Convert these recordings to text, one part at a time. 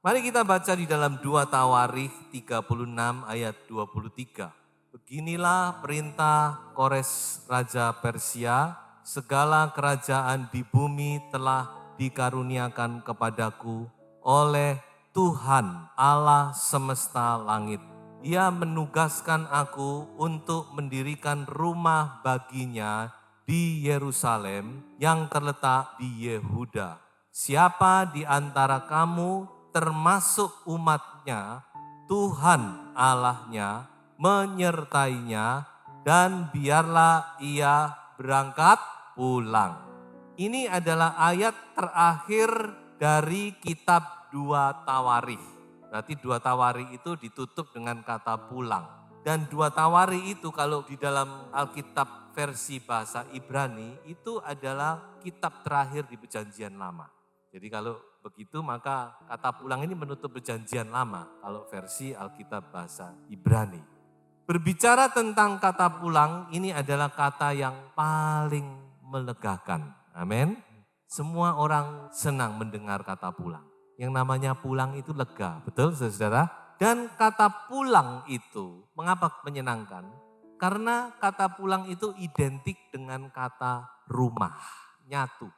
Mari kita baca di dalam 2 Tawarikh 36 ayat 23. Beginilah perintah Kores Raja Persia, segala kerajaan di bumi telah dikaruniakan kepadaku oleh Tuhan Allah semesta langit. Ia menugaskan aku untuk mendirikan rumah baginya di Yerusalem yang terletak di Yehuda. Siapa di antara kamu termasuk umatnya, Tuhan Allahnya menyertainya dan biarlah ia berangkat pulang. Ini adalah ayat terakhir dari kitab 2 Tawarikh. Berarti 2 Tawarikh itu ditutup dengan kata pulang. Dan 2 Tawarikh itu kalau di dalam Alkitab versi bahasa Ibrani itu adalah kitab terakhir di Perjanjian Lama. Jadi kalau begitu maka kata pulang ini menutup Perjanjian Lama kalau versi Alkitab bahasa Ibrani. Berbicara tentang kata pulang ini adalah kata yang paling melegakan. Amin. Semua orang senang mendengar kata pulang. Yang namanya pulang itu lega, betul saudara? Dan kata pulang itu mengapa menyenangkan? Karena kata pulang itu identik dengan kata rumah, nyatu.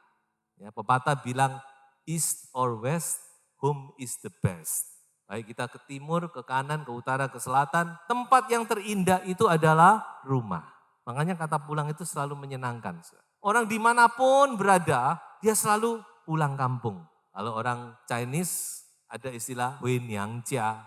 Ya, pepatah bilang east or west, home is the best. Baik kita ke timur, ke kanan, ke utara, ke selatan, tempat yang terindah itu adalah rumah. Makanya kata pulang itu selalu menyenangkan. Orang dimanapun berada, dia selalu pulang kampung. Kalau orang Chinese ada istilah Wen Yang Jia.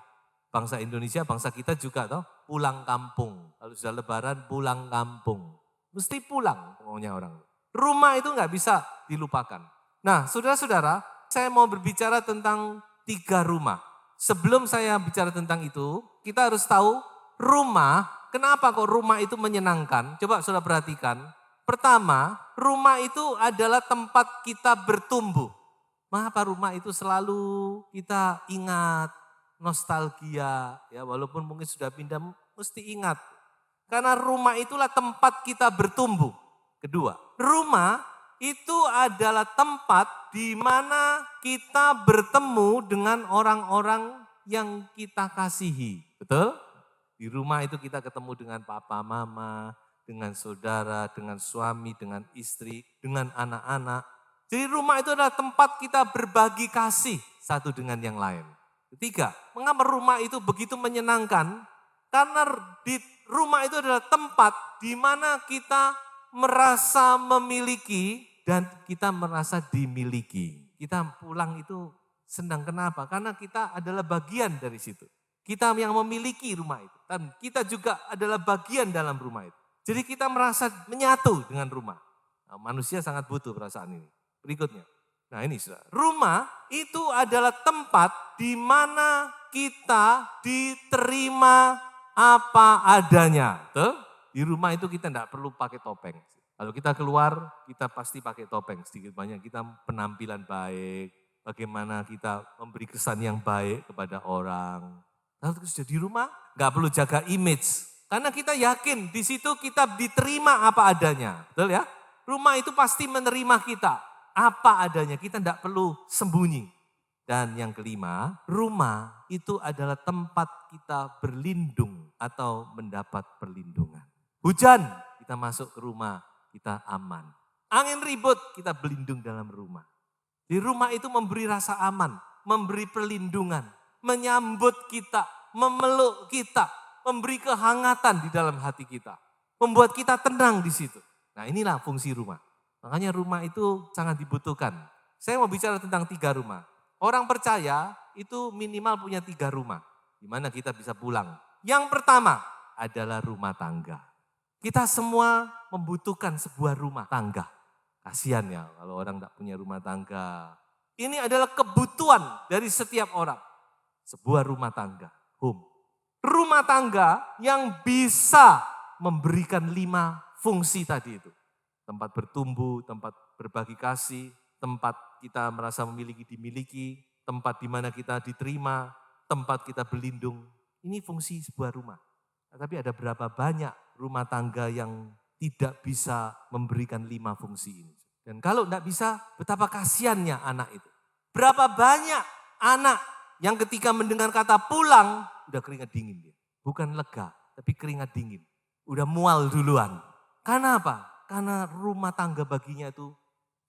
Bangsa Indonesia, bangsa kita juga toh pulang kampung. Kalau sudah lebaran pulang kampung. Mesti pulang pokoknya orang. Rumah itu nggak bisa dilupakan. Nah, saudara-saudara, saya mau berbicara tentang 3 rumah. Sebelum saya bicara tentang itu, kita harus tahu rumah, kenapa kok rumah itu menyenangkan? Coba saudara perhatikan. Pertama, rumah itu adalah tempat kita bertumbuh. Mengapa rumah itu selalu kita ingat, nostalgia, ya walaupun mungkin sudah pindah, mesti ingat. Karena rumah itulah tempat kita bertumbuh. Kedua, rumah itu adalah tempat di mana kita bertemu dengan orang-orang yang kita kasihi. Betul? Di rumah itu kita ketemu dengan papa, mama, dengan saudara, dengan suami, dengan istri, dengan anak-anak. Jadi rumah itu adalah tempat kita berbagi kasih satu dengan yang lain. Ketiga, mengapa rumah itu begitu menyenangkan? Karena di rumah itu adalah tempat di mana kita merasa memiliki dan kita merasa dimiliki. Kita pulang itu senang, kenapa? Karena kita adalah bagian dari situ. Kita yang memiliki rumah itu. Dan kita juga adalah bagian dalam rumah itu. Jadi kita merasa menyatu dengan rumah. Nah, manusia sangat butuh perasaan ini. Berikutnya. Nah ini saudara. Rumah itu adalah tempat di mana kita diterima apa adanya. Tuh, di rumah itu kita tidak perlu pakai topeng. Kalau kita keluar, kita pasti pakai topeng. Sedikit banyak kita penampilan baik. Bagaimana kita memberi kesan yang baik kepada orang. Lalu sudah di rumah, nggak perlu jaga image. Karena kita yakin di situ kita diterima apa adanya. Betul ya? Rumah itu pasti menerima kita. Apa adanya, kita tidak perlu sembunyi. Dan yang kelima, rumah itu adalah tempat kita berlindung atau mendapat perlindungan. Hujan, kita masuk ke rumah, kita aman. Angin ribut, kita berlindung dalam rumah. Di rumah itu memberi rasa aman, memberi perlindungan, menyambut kita, memeluk kita, memberi kehangatan di dalam hati kita. Membuat kita tenang di situ. Nah inilah fungsi rumah. Makanya rumah itu sangat dibutuhkan. Saya mau bicara tentang 3 rumah. Orang percaya itu minimal punya 3 rumah. Di mana kita bisa pulang. Yang pertama adalah rumah tangga. Kita semua membutuhkan sebuah rumah tangga. Kasihan ya kalau orang tidak punya rumah tangga. Ini adalah kebutuhan dari setiap orang. Sebuah rumah tangga, home. Rumah tangga yang bisa memberikan 5 fungsi tadi itu. Tempat bertumbuh, tempat berbagi kasih, tempat kita merasa memiliki dimiliki, tempat di mana kita diterima, tempat kita berlindung. Ini fungsi sebuah rumah. Tapi ada berapa banyak rumah tangga yang tidak bisa memberikan 5 fungsi ini. Dan kalau tidak bisa, betapa kasihannya anak itu. Berapa banyak anak yang ketika mendengar kata pulang, udah keringat dingin dia. Bukan lega, tapi keringat dingin. Udah mual duluan. Karena apa? Karena rumah tangga baginya itu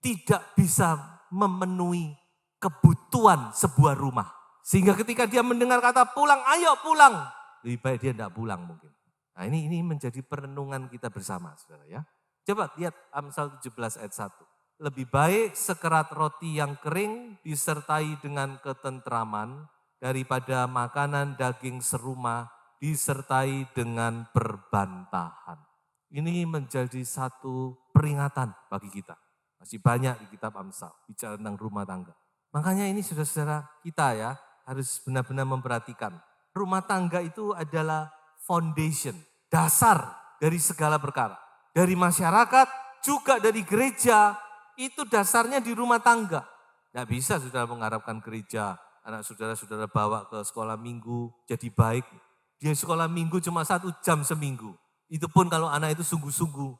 tidak bisa memenuhi kebutuhan sebuah rumah. Sehingga ketika dia mendengar kata pulang, ayo pulang. Lebih baik dia tidak pulang mungkin. Nah ini menjadi perenungan kita bersama saudara ya. Coba lihat Amsal 17 ayat 1. Lebih baik sekerat roti yang kering disertai dengan ketentraman daripada makanan daging serumah disertai dengan perbantahan. Ini menjadi satu peringatan bagi kita. Masih banyak di kitab Amsal bicara tentang rumah tangga. Makanya ini saudara-saudara kita ya harus benar-benar memperhatikan. Rumah tangga itu adalah foundation, dasar dari segala perkara. Dari masyarakat, juga dari gereja, itu dasarnya di rumah tangga. Tidak bisa saudara mengharapkan gereja, anak saudara-saudara bawa ke sekolah minggu, jadi baik. Dia sekolah minggu cuma 1 jam seminggu. Itu pun kalau anak itu sungguh-sungguh.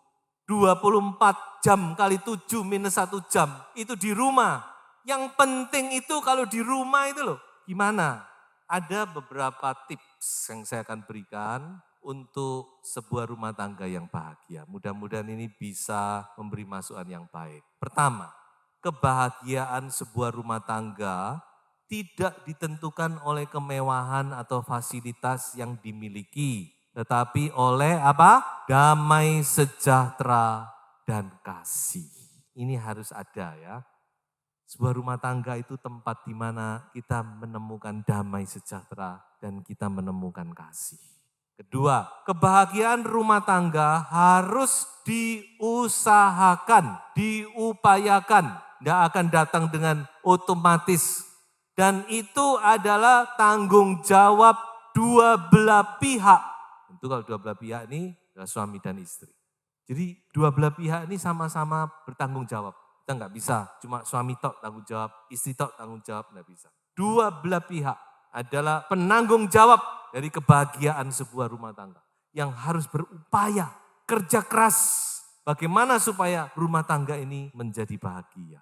24 jam kali 7 minus 1 jam, itu di rumah. Yang penting itu kalau di rumah itu loh, gimana? Ada beberapa tips yang saya akan berikan untuk sebuah rumah tangga yang bahagia. Mudah-mudahan ini bisa memberi masukan yang baik. Pertama, kebahagiaan sebuah rumah tangga tidak ditentukan oleh kemewahan atau fasilitas yang dimiliki, tetapi oleh apa? Damai, sejahtera, dan kasih. Ini harus ada ya. Sebuah rumah tangga itu tempat di mana kita menemukan damai, sejahtera, dan kita menemukan kasih. Kedua, kebahagiaan rumah tangga harus diusahakan, diupayakan. Tidak akan datang dengan otomatis. Dan itu adalah tanggung jawab dua belah pihak. Tentu kalau dua belah pihak ini adalah suami dan istri. Jadi dua belah pihak ini sama-sama bertanggung jawab. Kita nggak bisa cuma suami tok tanggung jawab, istri tok tanggung jawab, nggak bisa. Dua belah pihak adalah penanggung jawab dari kebahagiaan sebuah rumah tangga. Yang harus berupaya, kerja keras. Bagaimana supaya rumah tangga ini menjadi bahagia.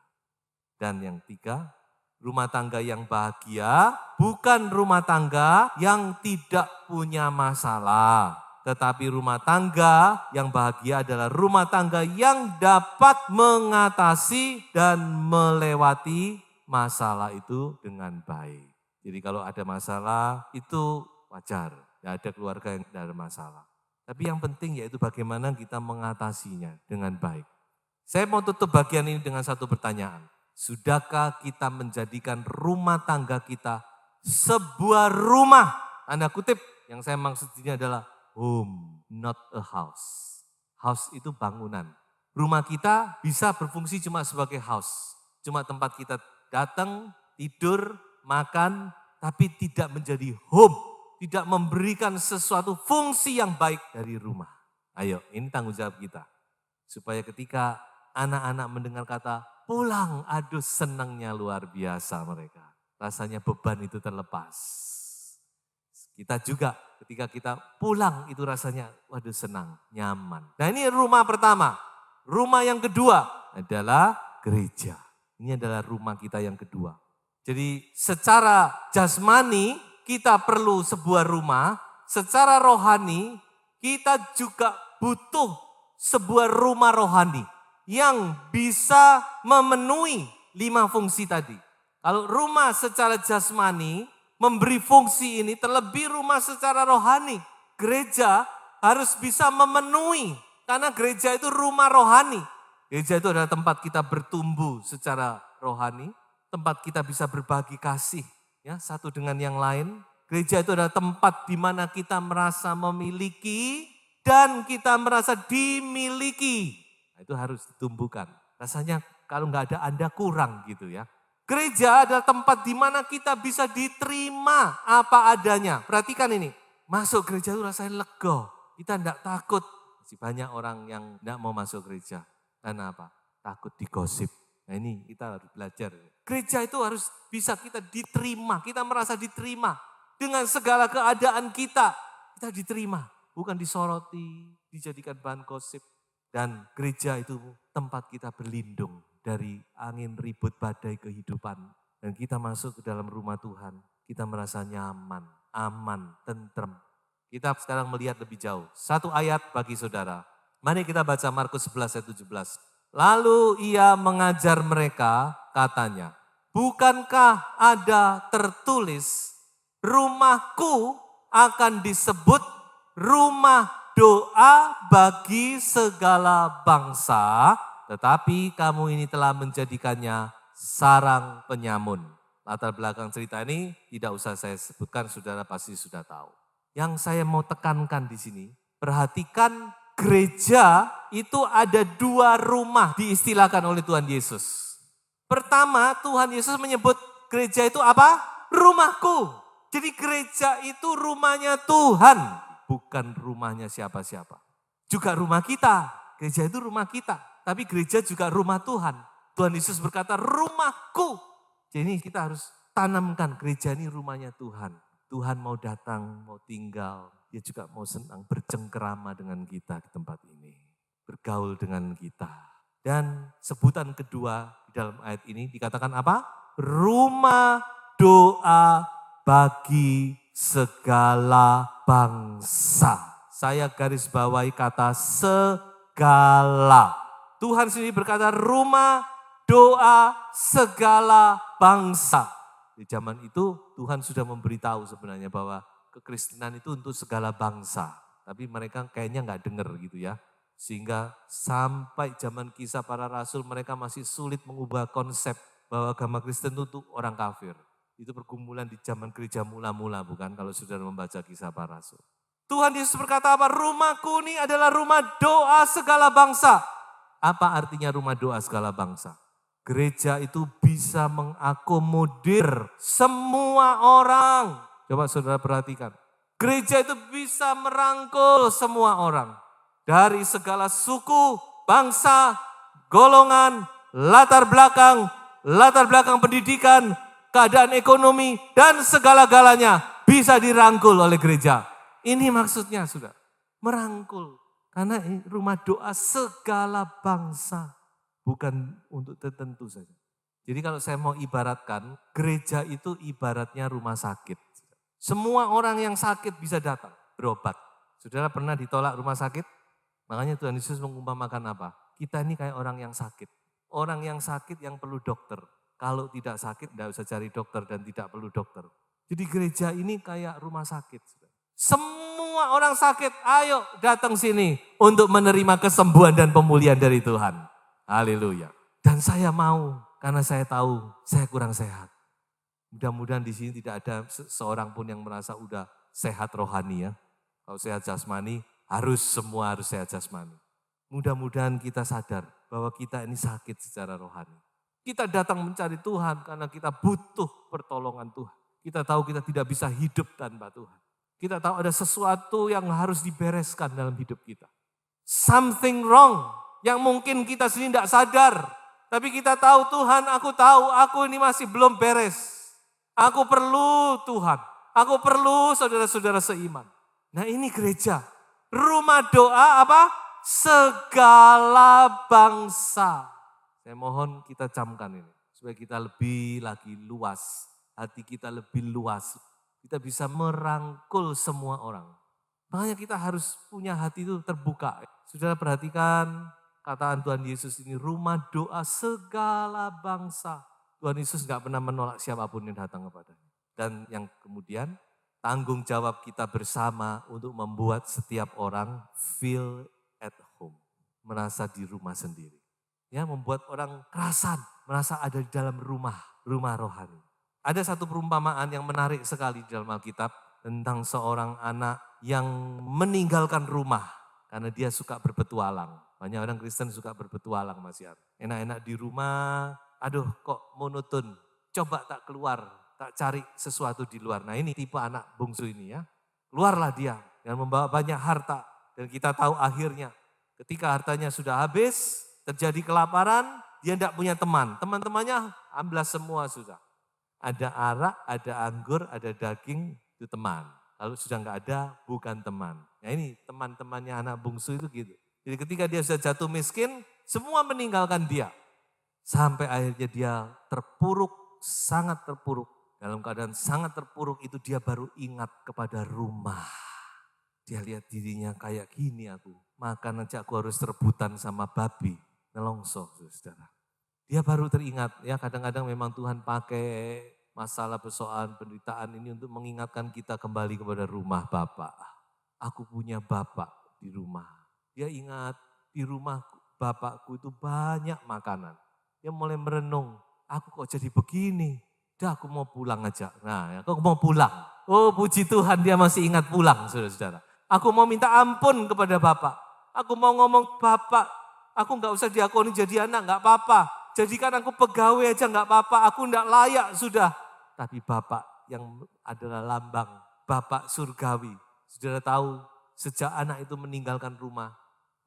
Dan yang tiga, rumah tangga yang bahagia bukan rumah tangga yang tidak punya masalah. Tetapi rumah tangga yang bahagia adalah rumah tangga yang dapat mengatasi dan melewati masalah itu dengan baik. Jadi kalau ada masalah itu wajar, ya ada keluarga yang tidak ada masalah. Tapi yang penting yaitu bagaimana kita mengatasinya dengan baik. Saya mau tutup bagian ini dengan satu pertanyaan. Sudahkah kita menjadikan rumah tangga kita sebuah rumah? Tanda kutip yang saya maksud ini adalah home, not a house. House itu bangunan. Rumah kita bisa berfungsi cuma sebagai house. Cuma tempat kita datang, tidur, makan, tapi tidak menjadi home. Tidak memberikan sesuatu fungsi yang baik dari rumah. Ayo, ini tanggung jawab kita. Supaya ketika anak-anak mendengar kata pulang, aduh senangnya luar biasa mereka. Rasanya beban itu terlepas. Kita juga ketika kita pulang itu rasanya waduh senang, nyaman. Nah ini rumah pertama. Rumah yang kedua adalah gereja. Ini adalah rumah kita yang kedua. Jadi secara jasmani kita perlu sebuah rumah, secara rohani kita juga butuh sebuah rumah rohani yang bisa memenuhi 5 fungsi tadi. Kalau rumah secara jasmani memberi fungsi ini, terlebih rumah secara rohani. Gereja harus bisa memenuhi, karena gereja itu rumah rohani. Gereja itu adalah tempat kita bertumbuh secara rohani, tempat kita bisa berbagi kasih ya satu dengan yang lain. Gereja itu adalah tempat di mana kita merasa memiliki dan kita merasa dimiliki. Nah, itu harus ditumbuhkan. Rasanya kalau nggak ada Anda kurang gitu ya. Gereja adalah tempat di mana kita bisa diterima apa adanya. Perhatikan ini, masuk gereja itu rasanya lega. Kita tidak takut. Masih banyak orang yang tidak mau masuk gereja. Karena apa? Takut digosip. Nah ini kita harus belajar. Gereja itu harus bisa kita diterima. Kita merasa diterima. Dengan segala keadaan kita. Kita diterima. Bukan disoroti, dijadikan bahan gosip. Dan gereja itu tempat kita berlindung dari angin ribut badai kehidupan. Dan kita masuk ke dalam rumah Tuhan. kita merasa nyaman, aman, tentrem. Kita sekarang melihat lebih jauh. Satu ayat bagi saudara. Mari kita baca Markus 11 ayat 17. Lalu ia mengajar mereka, katanya, bukankah ada tertulis, rumahku akan disebut rumah doa bagi segala bangsa, tetapi kamu ini telah menjadikannya sarang penyamun. Latar belakang cerita ini tidak usah saya sebutkan, saudara pasti sudah tahu. Yang saya mau tekankan di sini, perhatikan gereja itu ada dua rumah diistilahkan oleh Tuhan Yesus. Pertama, Tuhan Yesus menyebut gereja itu apa? Rumahku. Jadi gereja itu rumahnya Tuhan, bukan rumahnya siapa-siapa. Juga rumah kita, gereja itu rumah kita. Tapi gereja juga rumah Tuhan. Tuhan Yesus berkata, rumahku. Jadi kita harus tanamkan gereja ini rumahnya Tuhan. Tuhan mau datang, mau tinggal. Dia juga mau senang bercengkerama dengan kita di tempat ini. Bergaul dengan kita. Dan sebutan kedua di dalam ayat ini dikatakan apa? Rumah doa bagi segala bangsa. Saya garis bawahi kata segala. Tuhan sendiri berkata rumah doa segala bangsa. Di zaman itu Tuhan sudah memberitahu sebenarnya bahwa kekristenan itu untuk segala bangsa. Tapi mereka kayaknya nggak dengar gitu ya. Sehingga sampai zaman Kisah Para Rasul mereka masih sulit mengubah konsep bahwa agama Kristen itu untuk orang kafir. Itu pergumulan di zaman gereja mula-mula bukan kalau saudara membaca Kisah Para Rasul. Tuhan Yesus berkata apa? Rumahku ini adalah rumah doa segala bangsa. Apa artinya rumah doa segala bangsa? Gereja itu bisa mengakomodir semua orang. Coba saudara perhatikan. Gereja itu bisa merangkul semua orang. Dari segala suku, bangsa, golongan, latar belakang pendidikan, keadaan ekonomi, dan segala-galanya bisa dirangkul oleh gereja. Ini maksudnya sudah merangkul. Karena rumah doa segala bangsa. Bukan untuk tertentu saja. Jadi kalau saya mau ibaratkan, gereja itu ibaratnya rumah sakit. Semua orang yang sakit bisa datang, berobat. Saudara pernah ditolak rumah sakit? Makanya Tuhan Yesus mengumpamakan apa? Kita ini kayak orang yang sakit. Orang yang sakit yang perlu dokter. Kalau tidak sakit, tidak usah cari dokter dan tidak perlu dokter. Jadi gereja ini kayak rumah sakit. Semua orang sakit, ayo datang sini untuk menerima kesembuhan dan pemulihan dari Tuhan. Haleluya. Dan saya mau, karena saya tahu saya kurang sehat. Mudah-mudahan di sini tidak ada seorang pun yang merasa udah sehat rohani ya. Kalau sehat jasmani, semua harus sehat jasmani. Mudah-mudahan kita sadar bahwa kita ini sakit secara rohani. Kita datang mencari Tuhan karena kita butuh pertolongan Tuhan. Kita tahu kita tidak bisa hidup tanpa Tuhan. Kita tahu ada sesuatu yang harus dibereskan dalam hidup kita. Something wrong yang mungkin kita sendiri tidak sadar. Tapi kita tahu Tuhan, aku tahu aku ini masih belum beres. Aku perlu Tuhan. Aku perlu saudara-saudara seiman. Nah ini gereja. Rumah doa apa? Segala bangsa. Saya mohon kita camkan ini, supaya kita lebih lagi luas, hati kita lebih luas. Kita bisa merangkul semua orang. Makanya kita harus punya hati itu terbuka. Saudara perhatikan kataan Tuhan Yesus ini, rumah doa segala bangsa. Tuhan Yesus gak pernah menolak siapapun yang datang kepadanya. Dan yang kemudian, tanggung jawab kita bersama untuk membuat setiap orang feel at home. Merasa di rumah sendiri. Ya, membuat orang kerasan, merasa ada di dalam rumah rohani. Ada satu perumpamaan yang menarik sekali di dalam Alkitab tentang seorang anak yang meninggalkan rumah karena dia suka berpetualang. Banyak orang Kristen suka berpetualang Mas Yar. Enak-enak di rumah, aduh kok monoton, coba tak keluar, tak cari sesuatu di luar. Nah ini tipe anak bungsu ini ya. Keluarlah dia dengan membawa banyak harta dan kita tahu akhirnya ketika hartanya sudah habis, terjadi kelaparan, dia tidak punya teman. Teman-temannya amblas semua sudah. Ada arak, ada anggur, ada daging, itu teman. Kalau sudah nggak ada, bukan teman. Nah ini teman-temannya anak bungsu itu gitu. Jadi ketika dia sudah jatuh miskin, semua meninggalkan dia. Sampai akhirnya dia terpuruk, sangat terpuruk. dalam keadaan sangat terpuruk itu dia baru ingat kepada rumah. Dia lihat dirinya kayak gini aku, makan aja aku harus rebutan sama babi, nelongso saudara. Dia baru teringat, ya kadang-kadang memang Tuhan pakai masalah persoalan penderitaan ini untuk mengingatkan kita kembali kepada rumah Bapa. Aku punya Bapak di rumah. Dia ingat di rumah Bapakku itu banyak makanan. Dia mulai merenung, aku kok jadi begini. Udah aku mau pulang aja. Nah, aku mau pulang. Oh puji Tuhan dia masih ingat pulang saudara-saudara. Aku mau minta ampun kepada Bapak. Aku mau ngomong Bapak, aku gak usah diakoni jadi anak, gak apa-apa. Jadikan aku pegawai aja gak apa-apa, aku gak layak sudah. Tapi Bapak yang adalah lambang, Bapak surgawi. Saudara tahu, sejak anak itu meninggalkan rumah,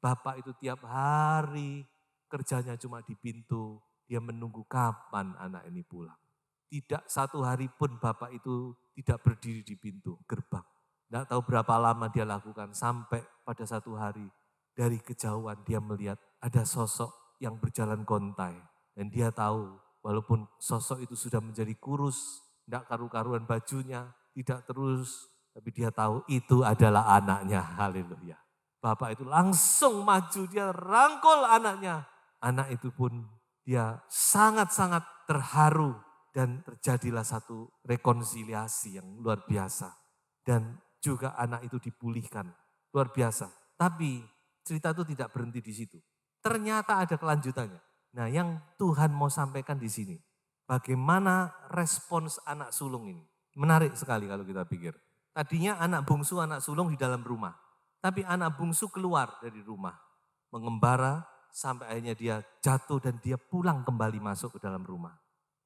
Bapak itu tiap hari kerjanya cuma di pintu. Dia menunggu kapan anak ini pulang. Tidak satu hari pun Bapak itu tidak berdiri di pintu gerbang. Tidak tahu berapa lama dia lakukan sampai pada satu hari dari kejauhan dia melihat ada sosok yang berjalan gontai. Dan dia tahu walaupun sosok itu sudah menjadi kurus, tidak karu-karuan bajunya, tidak terus. Tapi dia tahu itu adalah anaknya, haleluya. Bapak itu langsung maju, dia rangkul anaknya. Anak itu pun dia sangat-sangat terharu. Dan terjadilah satu rekonsiliasi yang luar biasa. Dan juga anak itu dipulihkan, luar biasa. Tapi cerita itu tidak berhenti di situ. Ternyata ada kelanjutannya. Nah yang Tuhan mau sampaikan di sini. Bagaimana respons anak sulung ini. Menarik sekali kalau kita pikir. Tadinya anak bungsu, anak sulung di dalam rumah. Tapi anak bungsu keluar dari rumah. Mengembara sampai akhirnya dia jatuh dan dia pulang kembali masuk ke dalam rumah.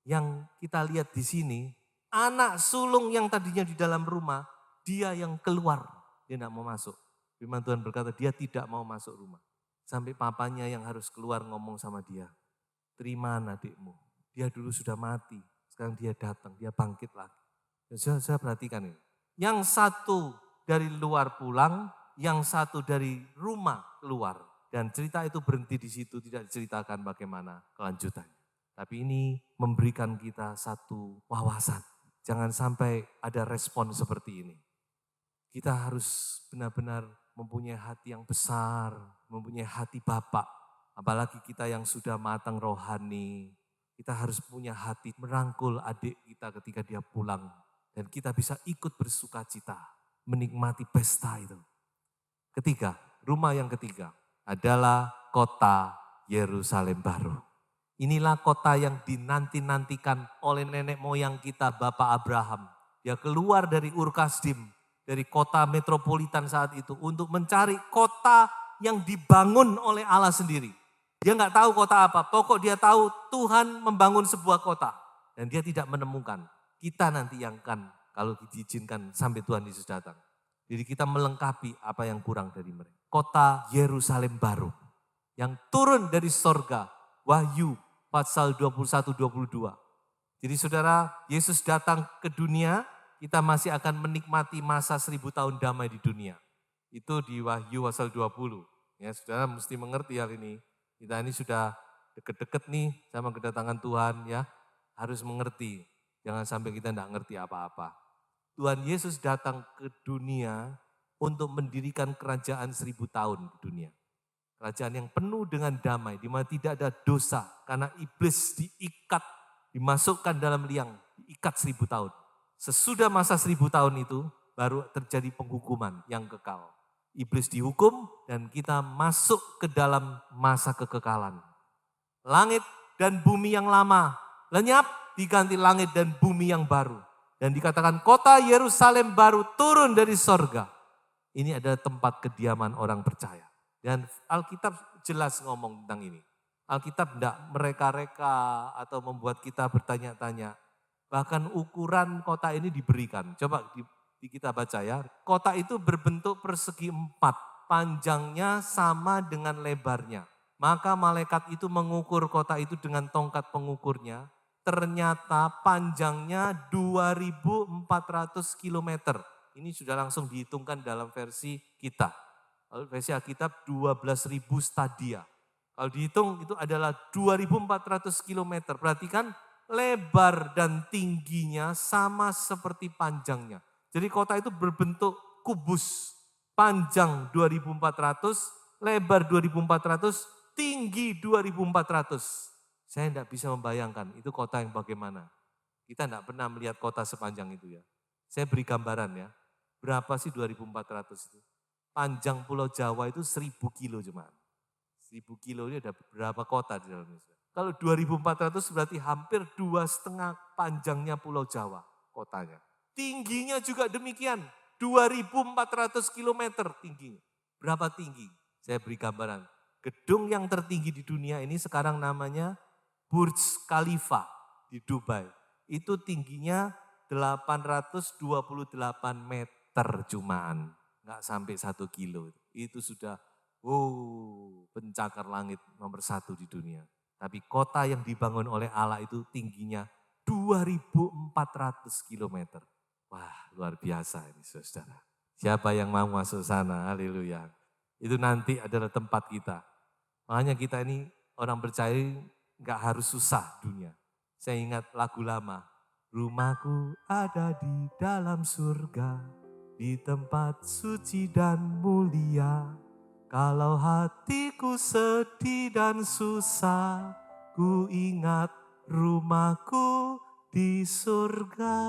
Yang kita lihat di sini, anak sulung yang tadinya di dalam rumah, dia yang keluar, dia tidak mau masuk. Firman Tuhan berkata dia tidak mau masuk rumah. Sampai papanya yang harus keluar ngomong sama dia, terima adikmu, dia dulu sudah mati, sekarang dia datang, dia bangkit lagi. Dan saya perhatikan ini, yang satu dari luar pulang, yang satu dari rumah keluar. Dan cerita itu berhenti di situ, tidak diceritakan bagaimana kelanjutannya. Tapi ini memberikan kita satu wawasan. Jangan sampai ada respon seperti ini. Kita harus benar-benar mempunyai hati yang besar, mempunyai hati Bapak. Apalagi kita yang sudah matang rohani. Kita harus punya hati merangkul adik kita ketika dia pulang. Dan kita bisa ikut bersuka cita, menikmati pesta itu. Ketiga, rumah yang ketiga adalah kota Yerusalem baru. Inilah kota yang dinanti-nantikan oleh nenek moyang kita, Bapak Abraham. Dia keluar dari Ur Kasdim, dari kota metropolitan saat itu untuk mencari kota yang dibangun oleh Allah sendiri. Dia nggak tahu kota apa, pokok dia tahu Tuhan membangun sebuah kota. Dan dia tidak menemukan. Kita nanti yang akan, kalau diizinkan sampai Tuhan Yesus datang. Jadi kita melengkapi apa yang kurang dari mereka. Kota Yerusalem baru yang turun dari sorga. Wahyu pasal 21-22. Jadi saudara, Yesus datang ke dunia, kita masih akan menikmati masa 1000 tahun damai di dunia. Itu di Wahyu pasal 20. Ya, saudara mesti mengerti hal ini. Kita ini sudah deket-deket nih sama kedatangan Tuhan ya. Harus mengerti, jangan sampai kita tidak ngerti apa-apa. Tuhan Yesus datang ke dunia untuk mendirikan kerajaan 1000 tahun di dunia. Kerajaan yang penuh dengan damai, di mana tidak ada dosa. Karena iblis diikat, dimasukkan dalam liang, diikat 1000 tahun. Sesudah masa 1000 tahun itu, baru terjadi penghukuman yang kekal. Iblis dihukum dan kita masuk ke dalam masa kekekalan. Langit dan bumi yang lama lenyap, diganti langit dan bumi yang baru. Dan dikatakan kota Yerusalem baru turun dari sorga. Ini adalah tempat kediaman orang percaya. Dan Alkitab jelas ngomong tentang ini. Alkitab tidak mereka-reka atau membuat kita bertanya-tanya. Bahkan ukuran kota ini diberikan. Coba di kita baca ya. Kota itu berbentuk persegi 4. Panjangnya sama dengan lebarnya. Maka malaikat itu mengukur kota itu dengan tongkat pengukurnya. Ternyata panjangnya 2400 km. Ini sudah langsung dihitungkan dalam versi kita. Kalau versi Alkitab 12.000 stadia. Kalau dihitung itu adalah 2.400 km. Perhatikan lebar dan tingginya sama seperti panjangnya. Jadi kota itu berbentuk kubus, panjang 2.400, lebar 2.400, tinggi 2.400. Saya tidak bisa membayangkan itu kota yang bagaimana. Kita tidak pernah melihat kota sepanjang itu ya. Saya beri gambaran ya, berapa sih 2.400 itu? Panjang Pulau Jawa itu 1.000 kilo cuma. 1.000 kilo ini ada berapa kota di dalam Indonesia? Kalau 2.400 berarti hampir 2,5 panjangnya Pulau Jawa kotanya. Tingginya juga demikian, 2.400 kilometer tingginya. Berapa tinggi? Saya beri gambaran. Gedung yang tertinggi di dunia ini sekarang namanya Burj Khalifa di Dubai. Itu tingginya 828 meter cuman. Enggak sampai 1 kilo. Itu sudah pencakar langit nomor 1 di dunia. Tapi kota yang dibangun oleh Allah itu tingginya 2.400 kilometer. Wah, luar biasa ini saudara. Siapa yang mau masuk sana? Haleluya. Itu nanti adalah tempat kita. Makanya kita ini orang percaya enggak harus susah dunia. Saya ingat lagu lama. Rumahku ada di dalam surga, di tempat suci dan mulia. Kalau hatiku sedih dan susah, ku ingat rumahku di surga.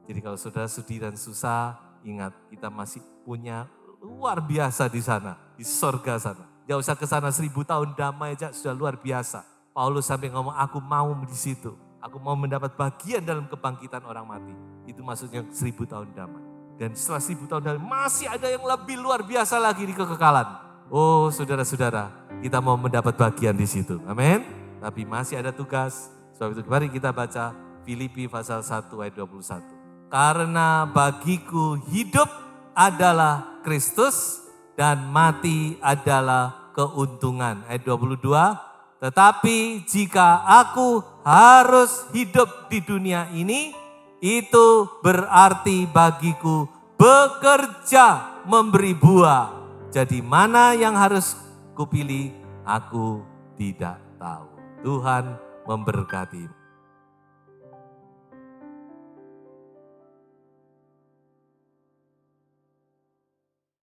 Jadi kalau saudara sedih dan susah, ingat kita masih punya luar biasa di sana, di surga sana. Gak usah ke sana 1.000 tahun damai aja sudah luar biasa. Paulus sampai ngomong, aku mau di situ. Aku mau mendapat bagian dalam kebangkitan orang mati. Itu maksudnya 1.000 tahun damai. Dan setelah 1.000 tahun damai masih ada yang lebih luar biasa lagi di kekekalan. Oh saudara-saudara, kita mau mendapat bagian di situ. Amin. Tapi masih ada tugas. Sebab itu mari kita baca Filipi pasal 1 ayat 21. Karena bagiku hidup adalah Kristus dan mati adalah keuntungan. Ayat 22, tetapi jika aku harus hidup di dunia ini, itu berarti bagiku bekerja memberi buah. Jadi mana yang harus kupilih, aku tidak tahu. Tuhan memberkati.